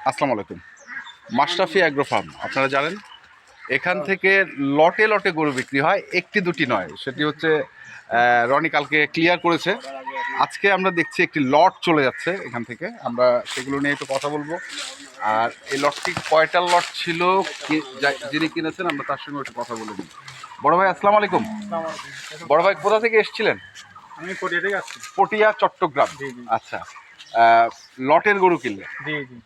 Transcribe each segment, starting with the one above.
আসসালামু আলাইকুম। Mashrafe agro farm আপনারা জানেন, এখান থেকে লটে লটে গরু বিক্রি হয়, একটি দুটি নয়। সেটি হচ্ছে রনি কালকে ক্লিয়ার করেছে। আজকে আমরা দেখছি একটি লট চলে যাচ্ছে এখান থেকে, আমরা সেগুলো নিয়ে একটু কথা বলবো। আর এই লটটি কয়টা লট ছিল, যিনি কিনেছেন আমরা তার সঙ্গে একটু কথা বলে নিই। বড় ভাই আসসালামু আলাইকুম। বড় ভাই কোথা থেকে এসেছিলেন? আমি পটিয়া থেকে আসছি। পটিয়া, চট্টগ্রাম। জি জি আচ্ছা, লটের গরু কিনলেন? জি জি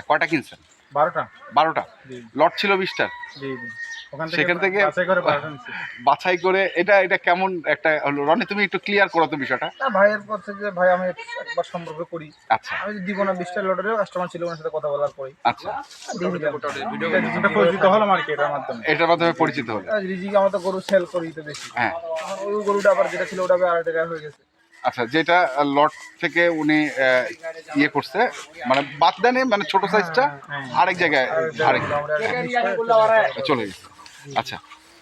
কয়টা কিনছেন? 12টা। 12টা। জি লট ছিল 20টা। জি জি সেখান থেকে বাছাই করে 12টা নিচ্ছি। বাছাই করে এটা কেমন একটা হলো? রনি, তুমি একটু ক্লিয়ার করো তো বিষয়টা। না, ভাইয়ের বলছে যে ভাই আমি একবার সম্পর্ক করি, আচ্ছা আমি দিব না। 20টা লটারিও কাস্টমার ছিল, ওনার সাথে কথা বলার পরে আচ্ছা, পরিচিত হলাম আর কি এটার মাধ্যমে। এটার মাধ্যমে পরিচিত হলো। রিজিক আমরা তো গরু সেল করি তো বেশি। হ্যাঁ, ওই গরুটা আবার যেটা ছিল ওটা আড়াই টাকা হয়ে গেছে। আচ্ছা, যেটা লট থেকে উনি ইয়ে করছে, মানে বাদ দেনে, মানে ছোট সাইজটা আরেক জায়গায় আরেক চলে গেছে। আচ্ছা,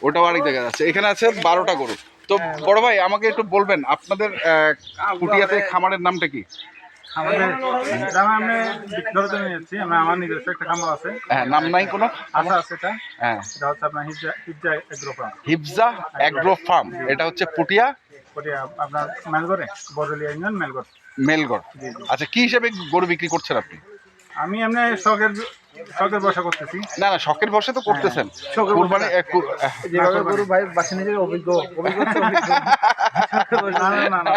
ওটাও আরেক জায়গায় আছে। এখানে আছে 12টা গরু। তো বড় ভাই আমাকে একটু বলবেন, আপনাদের পুটিয়াতে খামারের নামটা কি? আমাদের গ্রামে আমি বিক্রয় জন্য নিয়েছি। আমার নিজস্ব একটা খামার আছে। হ্যাঁ, নাম নাই কোনো? আশা আছে এটা। হ্যাঁ, এটা হচ্ছে আপনার Hifza agro farm. Hifza agro farm. এটা হচ্ছে পুটিয়া, আপনার মেলগড়ে, বদলিয়া ইউনিয়ন মেলগড়। মেলগড়। আচ্ছা, কি হিসেবে গরু বিক্রি করছেন আপনি? আমি এমনি শখের বসা করতেছি। না না, শখের বসে তো করতেছেন। কুরবানি যেভাবে গরু ভাই বাসা নিজের অভিজ্ঞ না না না না।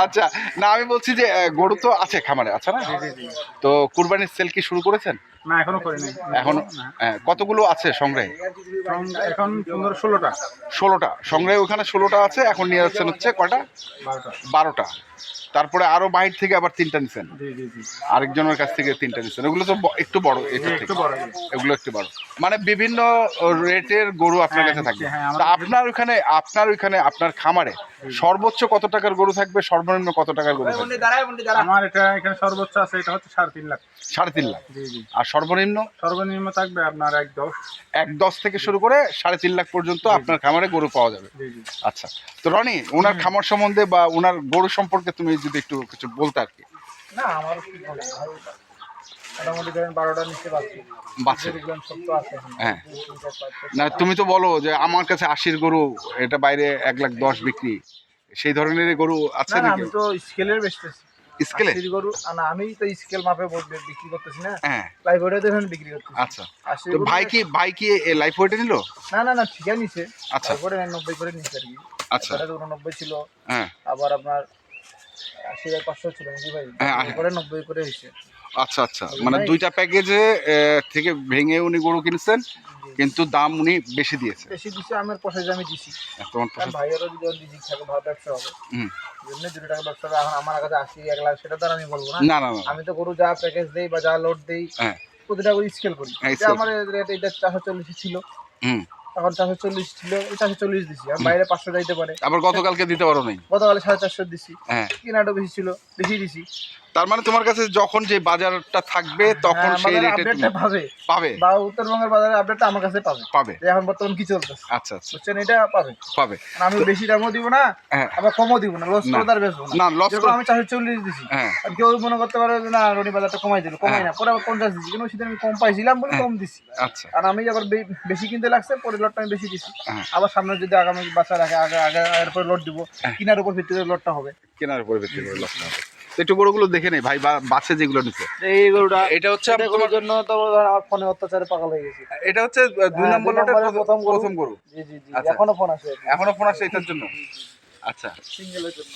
আচ্ছা, না আমি বলছি যে গরু তো আছে খামারে, আছে না? তো কুরবানির সেল কি শুরু করেছেন? না, এখনো করিনি। এখনো? কতগুলো আছে সংগ্রহে? এখন 16টা। 16টা সংগ্রহে, ওখানে 16টা আছে। এখন নিয়ে যাচ্ছেন হচ্ছে কয়টা? 12টা। তারপরে আরো বাহির থেকে আবার 3টা নিছেন, আরেকজনের কাছ থেকে 3টা নিছেন। ওগুলো তো একটু বড়, এটা থেকে এগুলো একটু বড়। মানে বিভিন্ন রেটের গরু আপনার কাছে থাকবে। তা আপনার ওইখানে আপনার খামারে সর্বোচ্চ কত টাকার গরু থাকবে, সর্বনিম্ন কত টাকার গরু থাকবে? আমার এটা এখানে সর্বোচ্চ আছে, এটা হচ্ছে 3.5 লাখ। 3.5 লাখ। জি জি। আর সর্বনিম্ন থাকবে আপনার 1.10 থেকে শুরু করে 3.5 লাখ পর্যন্ত আপনার খামারে গরু পাওয়া যাবে। জি জি। আচ্ছা, তো রনি, ওনার খামার সম্বন্ধে বা ওনার গরু সম্পর্কে তুমি যদি একটু কিছু বলতে আর কি। না, আমার কি বলে ভাই, মোটামুটি ধরেন 12টা নিচে পাচ্ছি। বাচ্চা, আছে। হ্যাঁ। না, তুমি তো বলো যে আমার কাছে 80 গরু, এটা বাইরে 1,10,000 বিক্রি, সেই ধরনের গরু আছে না, নাকি? আমি তো স্কেলের বেচতেছি। স্কেলে? গরু না, আমি তো স্কেল মাপে বিক্রি করতেছি না। হ্যাঁ, লাইভ ওয়েটে দেখেন বিক্রি করতেছি। আচ্ছা। তো ভাই কি লাইফ ওয়েটে নিল? না না না, ঠিকই নিছে। আচ্ছা, তারপরে 90 করে নিছে আর কি। আচ্ছা, এটা 89 ছিল। হ্যাঁ আবার আপনার 80,500 ছিল নাকি ভাই? হ্যাঁ, তারপরে 90 করে হইছে। আচ্ছা আচ্ছা, মানে দুইটা প্যাকেজে থেকে ভেঙে উনি গরু কিনছেন, কিন্তু দাম উনি বেশি দিয়েছে। বেশি দিছে, আমার পয়সা আমি দিছি। তোমার কারণ ভাইয়েরও যদি রিজিক থাকে ভালো ব্যবসা হবে। হুম, এমনি 2 টাকা ব্যবসা হবে। এখন আমার কাছে 80 1 লাখ সেটা তো আর আমি বলবো না। না না না, আমি তো গরু যা প্যাকেজ দেই বা যা লোড দেই, হ্যাঁ প্রতিটা গরু স্কেল করি। হ্যাঁ, এটা আমার রেট এটা 440 ছিল। হুম, এখন 440 ছিল, ওই 440 দিছি। আর বাইরে 500 যাইতে পারে। আবার গতকালকে দিতে পারো নাই? গতকালে 450 দিছি। হ্যাঁ, কিনাটা বেশি ছিল, বেশি দিছি। তার মানে তোমার কাছে যখন যে বাজারটা থাকবে তখন সেই রেটে তুমি পাবে, বা উত্তরবঙ্গের বাজারে আপডেটটা আমার কাছে পাবে যে এখন বর্তমান কি চলতেছে। আচ্ছা আচ্ছা, বুঝছেন, এটা পাবে। আমি বেশি দামও দিব না, আবার কমও দিব না, লস করে তার বেচবো না। লস করে আমি 440 দিছি। আর কেউ মনে করতে পারে যে না, রনি বাজারটা কমাই দিল, কমাই না, পরে আবার 50 দিছি। কিন্তু সেদিন আমি কম পাইছিলাম বলে কম দিছি। আচ্ছা, আর আমি আবার বেশি কিনতে লাগছে, পরে লটটা আমি বেশি দিছি। আবার সামনে যদি আগামী বাচ্চা রাখে, আগে এরপর লট দিব, কিনার উপর ভিত্তি করে লটটা হবে। কেনার উপর ভিত্তি করে লটটা হবে। একটু গরুগুলো দেখে নেই ভাই, বাসে যেগুলো নিচ্ছে। এই গরুটা, এটা হচ্ছে তোমার জন্য তো ফোনে অত্যাচারে পাগল হয়ে গেছে। এটা হচ্ছে 2 নম্বর লটের প্রথম গরু। জি জি জি, এখনো ফোন আসে। এটার জন্য। আচ্ছা, সিঙ্গেলের জন্য।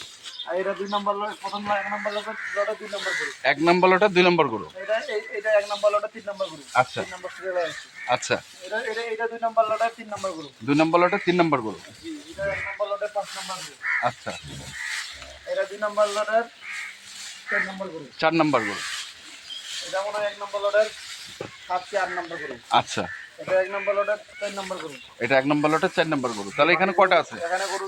আর এটা 2 নম্বর লট, প্রথম 1 নম্বর লটের 2 নম্বর গরু। 1 নম্বর লটের 2 নম্বর গরু। এটা 1 নম্বর লটের 3 নম্বর গরু। আচ্ছা, 3 নম্বর সিরিয়ালে আছে। আচ্ছা, এটা 2 নম্বর লটের 3 নম্বর গরু। 2 নম্বর লটের 3 নম্বর গরু। জি, এটা 1 নম্বর লটের 5 নম্বর গরু। আচ্ছা, এটা 2 নম্বর লটের 4 নম্বর গরু। 4 নম্বর গরু। এটা মনে হয় 1 নম্বর লটের 7 কি 8 নম্বর গরু। আচ্ছা, এটা 1 নম্বর লটের 4 নম্বর গরু। এটা 1 নম্বর লটের 4 নম্বর গরু। তাহলে এখানে কয়টা আছে? এখানে গরু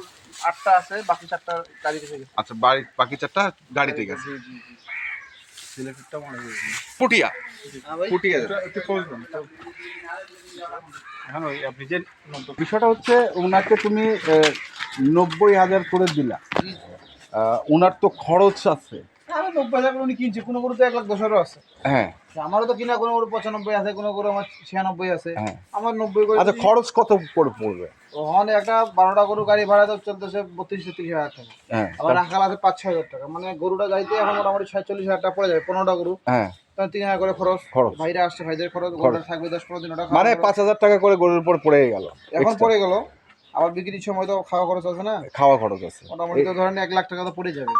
8টা আছে, বাকি 4টা গাড়িতে গেছে। আচ্ছা, বাকি 4টা গাড়িতে গেছে। জি জি জি। সিলেক্টটা মনে হয় পুটিয়া, পুটিয়া। একটু খুঁজবেন। এখন ওই আপনি যে বিষয়টা হচ্ছে, ওনাকে তুমি 90,000 করে দিলা, ওনার তো খরচ আছে। আমি 90,000 করে কিনছি, কোনো গরু তো 1,10,000 আছে। হ্যাঁ আমারও তো কিনা কোনো গরু 95 আছে, কোনো গরু আমার 96 আছে। হ্যাঁ। আমার 90 করে। আচ্ছা খরচ কত করে পড়বে? ওখানে একটা 12টা গরু গাড়ি ভাড়া তো চলতেছে 32-33 হাজার টাকা। হ্যাঁ আবার রাখাল আছে 5-6 হাজার টাকা, মানে গরুটা যাইতে এখন মোটামুটি 40-50 হাজার টাকা পড়ে যাবে 15টা গরু। হ্যাঁ, তাহলে 3,000 করে খরচ। খরচ ভাইরা আসছে, ভাইদের খরচ, গরুটা থাকবে 10-15 দিন, ওটা মানে 5,000 টাকা করে গরুর উপর পড়ে গেল। এখন পড়ে গেল। আবার বিক্রির সময় তো খাওয়া খরচ আছে না, খাওয়া খরচ আছে, মোটামুটি তো ধরেন 1 লাখ টাকা তো পড়ে যাবে,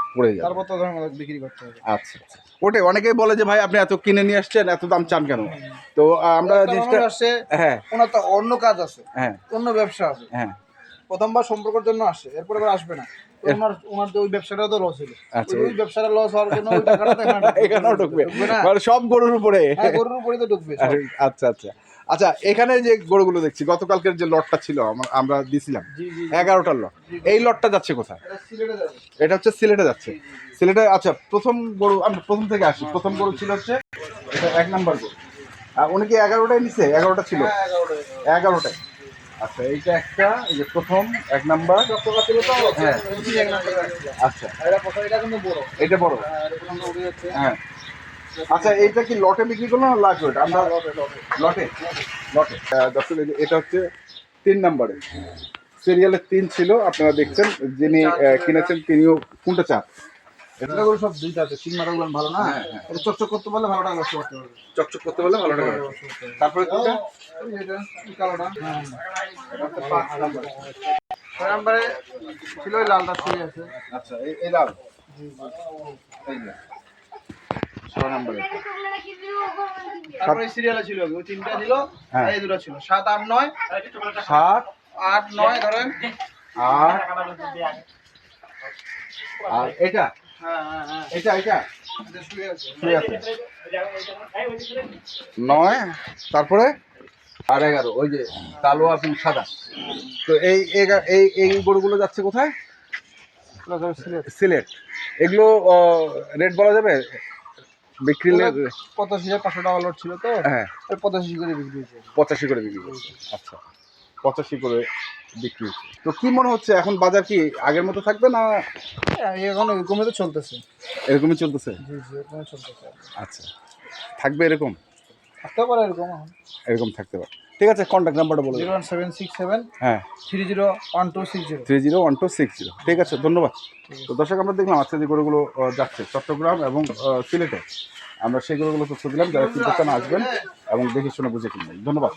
তারপর তো ধরেন বিক্রি করতে হবে। আচ্ছা আচ্ছা, ওটাই অনেকেই বলে যে ভাই আপনি এত কিনে নিয়ে আসছেন, এত দাম চান কেন? তো আমরা জিনিসটা আসছে, হ্যাঁ ওনার তো অন্য কাজ আছে, হ্যাঁ অন্য ব্যবসা আছে, হ্যাঁ, প্রথমবার সম্পর্কের জন্য আসে, এরপরে আবার আসবে না। ওনার যে ওই ব্যবসাটা তো লস হলো, আচ্ছা, ওই ব্যবসাটা লস হওয়ার জন্য ওই টাকাটা তো এখানেও ঢুকবে না, মানে সব গরুর উপরে। হ্যাঁ গরুর উপরেই তো ঢুকবে সব। আচ্ছা আচ্ছা আচ্ছা, এখানে যে গরুগুলো দেখছি গতকালকের যে লটটা ছিল আমরা দিছিলাম 11টার লট, এই লটটা যাচ্ছে কোথায়? এটা সিলেটে যাবে। এটা হচ্ছে সিলেটে যাচ্ছে, সিলেটে। আচ্ছা প্রথম গরু, আমরা প্রথম থেকে আসি, প্রথম গরু ছিল হচ্ছে এটা 1 নাম্বার গরু। আর উনি কি 11টাই নিছে? 11টা ছিল, হ্যাঁ 11টাই। আচ্ছা এইটা একটা, এই যে প্রথম 1 নাম্বার। চট্টগ্রাম ছিল তো, হ্যাঁ এই এক নাম্বার রাখছিলাম। আচ্ছা এটা প্রথম, এটা কিন্তু বড়, এটা বড়। এটা প্রথম উড়ে যাচ্ছে। হ্যাঁ আচ্ছা, এইটা কি লটে বিক্রি করলো না লাখ ওয়েট? আমরা লটে লটে দর্শক, এটা হচ্ছে 3 নাম্বারে, সিরিয়ালের 3 ছিল। আপনারা দেখছেন যিনি কিনেছেন তিনিও কোনটা চান। এটা গরু সব দুইটা আছে, সিং মারা গুলো ভালো না, এটা চকচক করতে পারলে ভালো টাকা লস করতে পারবে, চকচক করতে পারলে ভালো টাকা। তারপরে কোনটা? এটা কালোটা, হ্যাঁ এটা তো 5 নাম্বার। 6 নাম্বারে ছিল ওই লালটা ছিল আছে। আচ্ছা এই লাল, এই যে 6 নাম্বারে। তারপরে সিরিয়ালে ছিল ওই তিনটা ছিল, হ্যাঁ। এই দুটো ছিল 7, 8, 9, 7, 8, 9 ধরেন। 8 আর এটা, হ্যাঁ হ্যাঁ হ্যাঁ, এটা এটা শুয়ে আছে। ঠিক আছে 9, তারপরে আর 11 ওই যে কালো আর সাদা। তো এই গরুগুলো যাচ্ছে কোথায়? সিলেট। এগুলো রেট বলা যাবে? বিক্রি 85,500 টাকা লট ছিল তো, হ্যাঁ 85 করে বিক্রি হয়েছে। 85 করে বিক্রি করছে। আচ্ছা 85 করে বিক্রি হচ্ছে। তো কি মনে হচ্ছে এখন বাজার কি আগের মতো থাকবে না? এখন এরকমই তো চলতেছে। এরকমই চলতেছে? জি জি, এরকমই চলতেছে। আচ্ছা, থাকবে এরকম? থাকতে পারে এরকম, এরকম থাকতে পারে। ঠিক আছে, কন্ট্যাক্ট নাম্বারটা বলে দিন। 01767 হ্যাঁ 301260। 301260। ঠিক আছে, ধন্যবাদ। তো দর্শক, আমরা দেখলাম আজকে যে গরুগুলো যাচ্ছে চট্টগ্রাম এবং সিলেটে, আমরা সেই গরুগুলো তথ্য দিলাম। যারা কিনতে চান আসবেন এবং দেখে শুনে বুঝে কিনবেন। ধন্যবাদ।